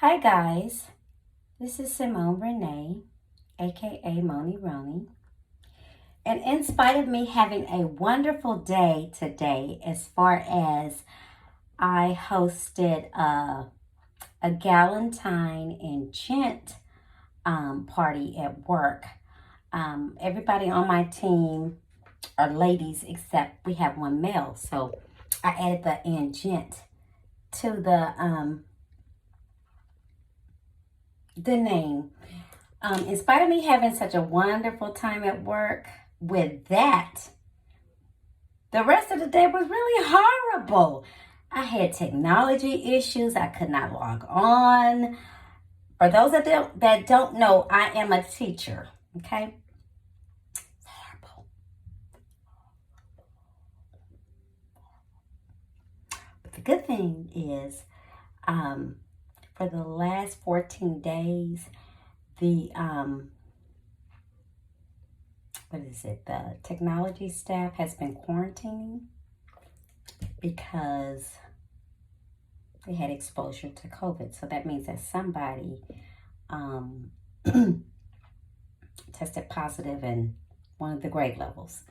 Hi guys, this is Simone Renee, aka Moni Roni. And in spite of me having a wonderful day today, as far as I hosted a Galentine and Gent party at work, everybody on my team are ladies except we have one male. So I added the and Gent to the name. In spite of me having such a wonderful time at work with that, the rest of the day was really horrible. I had technology issues. I could not log on. For those that don't know, I am a teacher. Okay? It's horrible. But the good thing is, for the last 14 days, the the technology staff has been quarantining because they had exposure to COVID. So that means that somebody tested positive in one of the grade levels.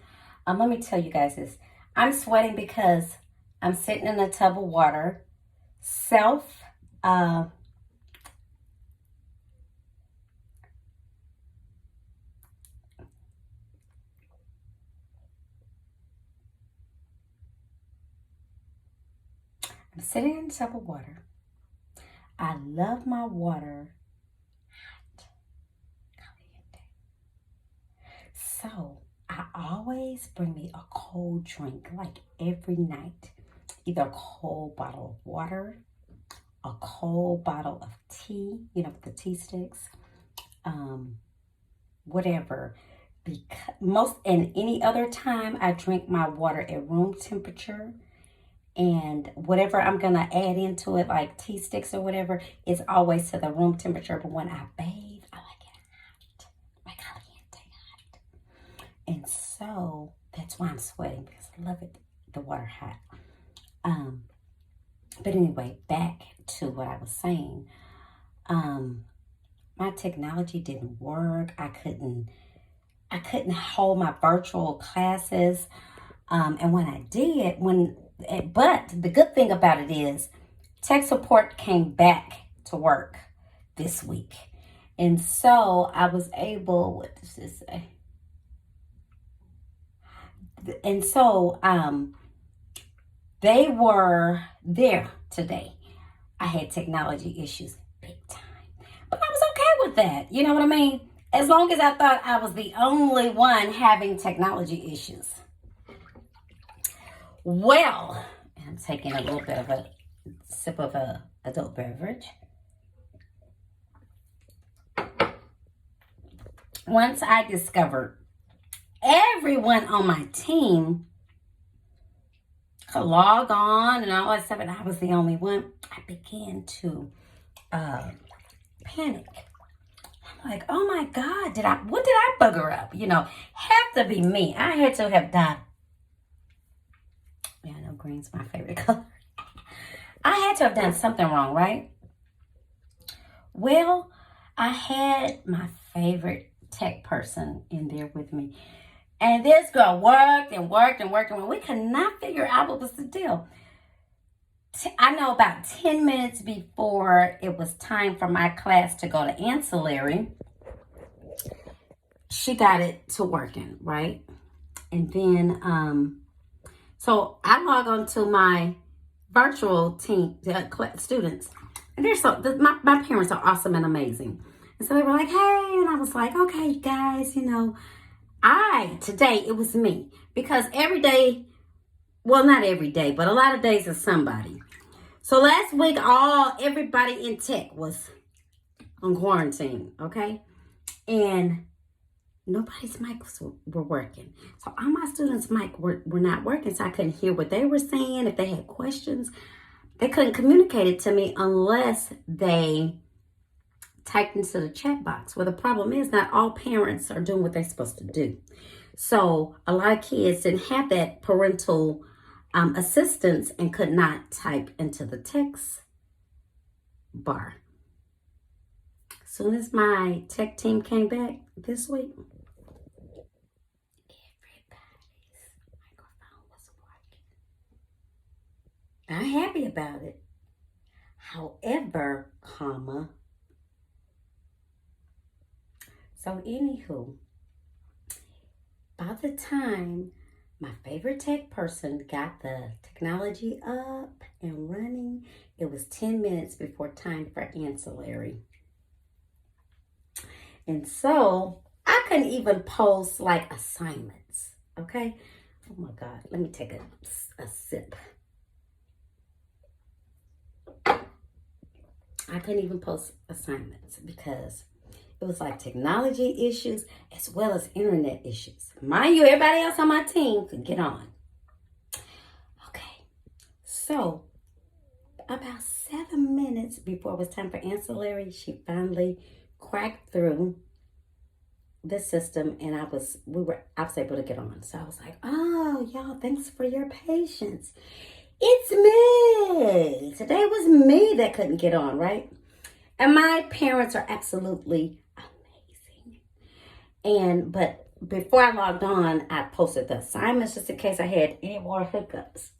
Let me tell you guys this. I'm sweating because I'm sitting in a tub of water, I'm sitting in a tub of water. I love my water hot, caliente. So I always bring me a cold drink, like every night. Either a cold bottle of water, a cold bottle of tea, the tea sticks, whatever. Because any other time I drink my water at room temperature, and whatever I'm gonna add into it, like tea sticks or whatever, is always to the room temperature. But when I bathe, I like it hot, like caliente hot. And so that's why I'm sweating, because I love it, the water hot. But anyway, back to what I was saying. My technology didn't work. I couldn't hold my virtual classes. And when I did, but the good thing about it is tech support came back to work this week. And so I was able, what does this say? And so they were there today. I had technology issues big time. But I was okay with that. You know what I mean? As long as I thought I was the only one having technology issues. Well, I'm taking a little bit of a sip of a adult beverage. Once I discovered everyone on my team could log on and all that stuff, and I was the only one, I began to panic. I'm like, oh my God, what did I bugger up? Have to be me. I had to have done. Yeah, I know green's my favorite color. I had to have done something wrong, right? Well, I had my favorite tech person in there with me. And this girl worked and worked and worked, and we could not figure out what was the deal. I know about 10 minutes before it was time for my class to go to ancillary, she got it to working, right? And then, so I log on to my virtual team, students, and my parents are awesome and amazing. And so they were like, hey, and I was like, okay, guys, today it was me, because every day, well, not every day, but a lot of days is somebody. So last week, everybody in tech was on quarantine, okay? And nobody's mics were working. So all my students' mic were not working, so I couldn't hear what they were saying. If they had questions, they couldn't communicate it to me unless they typed into the chat box. Well, the problem is not all parents are doing what they're supposed to do. So a lot of kids didn't have that parental assistance and could not type into the text bar. soon as my tech team came back this week, everybody's microphone was working. I'm happy about it. However, so anywho, by the time my favorite tech person got the technology up and running, it was 10 minutes before time for ancillary. And so I couldn't even post like assignments, okay? Oh my God, let me take a sip. I couldn't even post assignments because it was like technology issues as well as internet issues. Mind you, everybody else on my team could get on. Okay, so about 7 minutes before it was time for ancillary, she finally cracked through the system and I was able to get on. So I was like, oh, y'all, thanks for your patience. It's me. Today was me that couldn't get on, right? And my parents are absolutely amazing. But before I logged on, I posted the assignments just in case I had any more hiccups.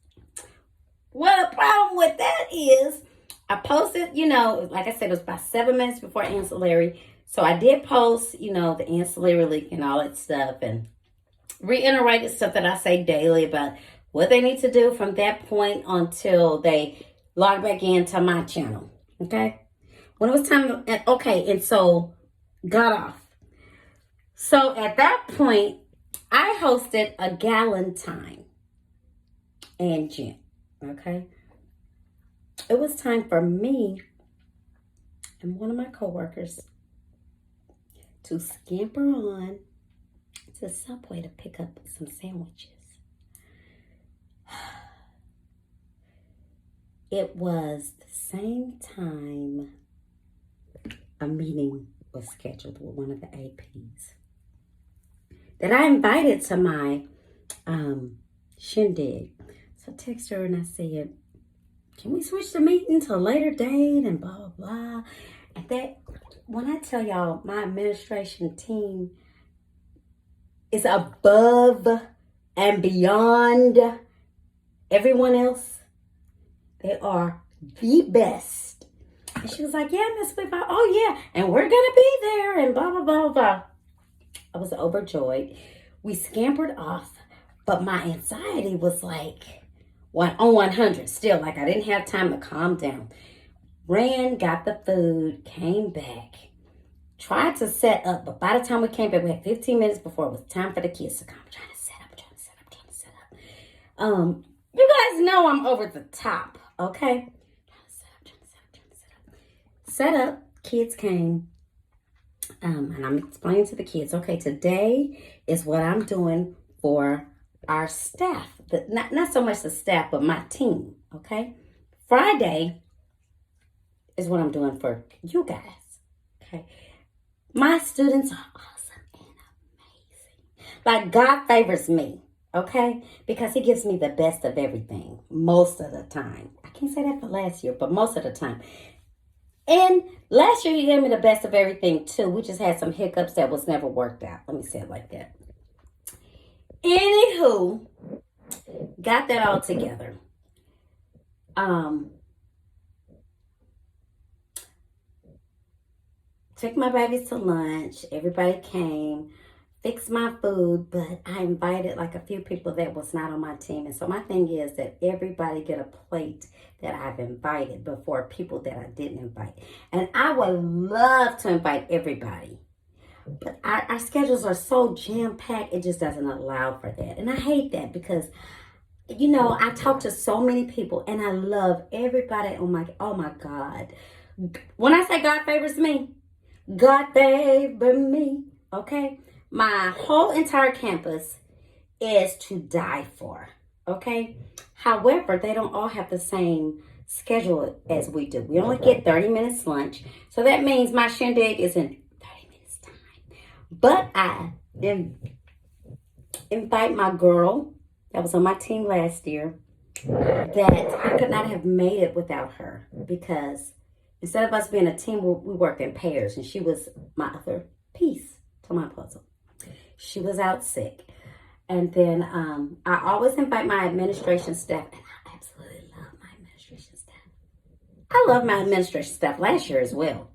Well, the problem with that is I posted, like I said, it was about 7 minutes before ancillary. So I did post, the ancillary link and all that stuff and reiterated stuff that I say daily about what they need to do from that point until they log back into my channel. Okay. When it was time, and so got off. So at that point, I hosted a Galentine and Jen. Okay. It was time for me and one of my coworkers to scamper on to Subway to pick up some sandwiches. It was the same time a meeting was scheduled with one of the APs that I invited to my shindig. So I texted her and I said, can we switch the meeting to a later date and blah, blah, blah. And that, when I tell y'all, my administration team is above and beyond everyone else. They are the best. And she was like, yeah, Miss Whitfire, oh yeah, and we're gonna be there and blah, blah, blah, blah. I was overjoyed. We scampered off, but my anxiety was like on 100 still. Like I didn't have time to calm down. Ran, got the food, came back, tried to set up, but by the time we came back, we had 15 minutes before it was time for the kids to come. I'm trying to set up. You guys know I'm over the top, okay? Trying to set up. Kids came. And I'm explaining to the kids, okay, today is what I'm doing for our staff. Not so much the staff, but my team, okay? Friday is what I'm doing for you guys, okay? My students are awesome and amazing. Like God favors me, okay? Because he gives me the best of everything most of the time. I can't say that for last year, but most of the time. And last year, he gave me the best of everything, too. We just had some hiccups that was never worked out. Let me say it like that. Anywho, got that all together. Took my babies to lunch. Everybody came. Fixed my food, but I invited like a few people that was not on my team. And so my thing is that everybody get a plate that I've invited before people that I didn't invite. And I would love to invite everybody. But our schedules are so jam-packed, it just doesn't allow for that. And I hate that because, I talk to so many people and I love everybody. Oh my God. When I say God favors me, God favor me, okay? My whole entire campus is to die for, okay? However, they don't all have the same schedule as we do. We only get 30 minutes lunch. So that means my shindig is in 30 minutes time. But I invite my girl that was on my team last year that I could not have made it without her because instead of us being a team, we worked in pairs. And she was my other piece to my puzzle. She was out sick. And then I always invite my administration staff. And I absolutely love my administration staff. I love my administration staff last year as well.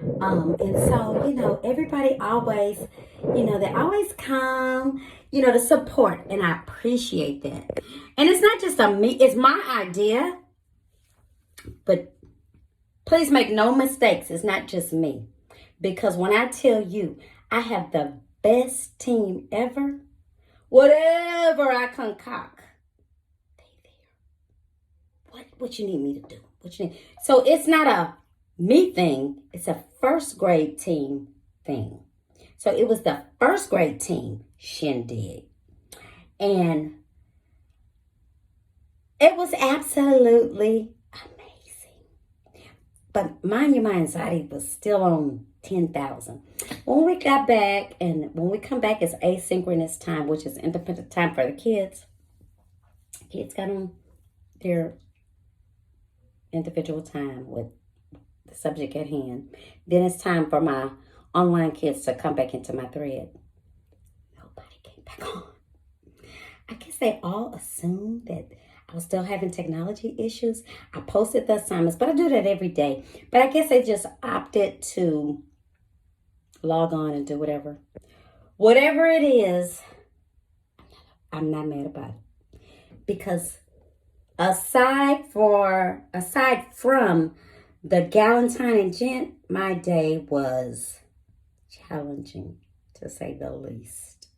And so, you know, everybody always, you know, they always come, you know, to support. And I appreciate that. And it's not just it's my idea. But please make no mistakes. It's not just me. Because when I tell you I have the best team ever, whatever I concoct, they there. What you need me to do? What you need? So it's not a me thing. It's a first grade team thing. So it was the first grade team shindig. And it was absolutely amazing. But mind you, my anxiety was still on 10,000. When we got back, and when we come back, it's asynchronous time, which is independent time for the kids. Kids got on their individual time with the subject at hand. Then it's time for my online kids to come back into my thread. Nobody came back on. I guess they all assumed that I was still having technology issues. I posted the assignments, but I do that every day. But I guess they just opted to log on and do whatever. Whatever it is, I'm not mad about it. Because aside from the Galentine and Gent, my day was challenging, to say the least.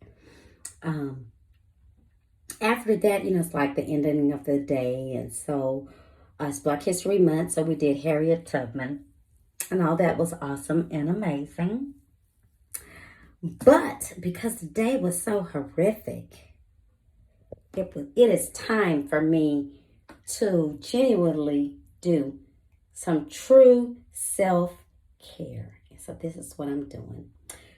After that, you know, it's like the ending of the day. And so it's Black History Month. So we did Harriet Tubman. And all that was awesome and amazing. But because the day was so horrific, it is time for me to genuinely do some true self-care. And so this is what I'm doing.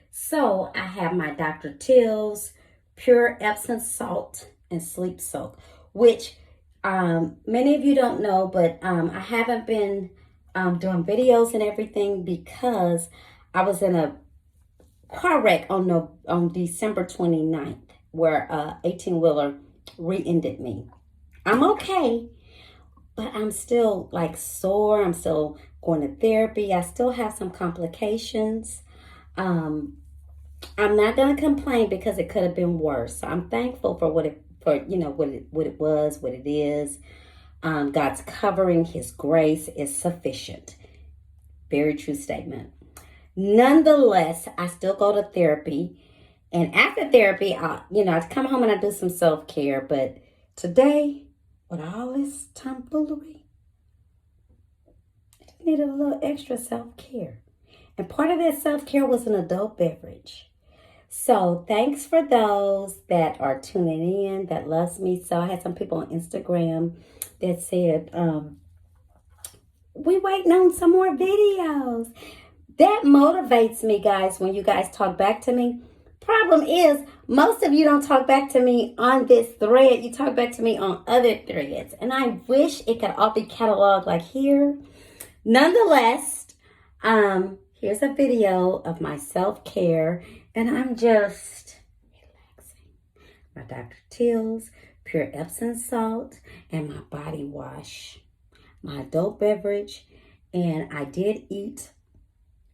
So I have my Dr. Teal's Pure Epsom Salt and Sleep Soak, which many of you don't know, but I haven't been doing videos and everything because I was in a car wreck on December 29th where a 18-wheeler rear-ended me. I'm okay, but I'm still like sore. I'm still going to therapy. I still have some complications. I'm not going to complain because it could have been worse. So I'm thankful for what it was, what it is. God's covering, His grace is sufficient. Very true statement. Nonetheless, I still go to therapy. And after therapy, I come home and I do some self-care. But today, with all this tomfoolery, I just needed a little extra self-care. And part of that self-care was an adult beverage. So thanks for those that are tuning in, that loves me. So I had some people on Instagram that said, we waiting on some more videos. That motivates me, guys, when you guys talk back to me. Problem is, most of you don't talk back to me on this thread. You talk back to me on other threads. And I wish it could all be cataloged like here. Nonetheless, here's a video of my self-care. And I'm just relaxing. My Dr. Teal's Pure Epsom Salt and my body wash. My adult beverage. And I did eat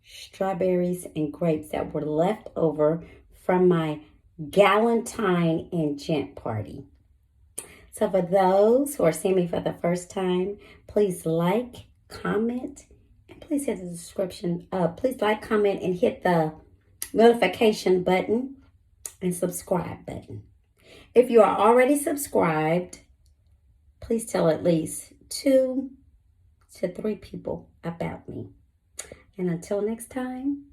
strawberries and grapes that were left over from my Galentine and Gent party. So for those who are seeing me for the first time, please like, comment, and please hit the description. Please like, comment, and hit the notification button and subscribe button. If you are already subscribed, please tell at least 2 to 3 people about me. And until next time,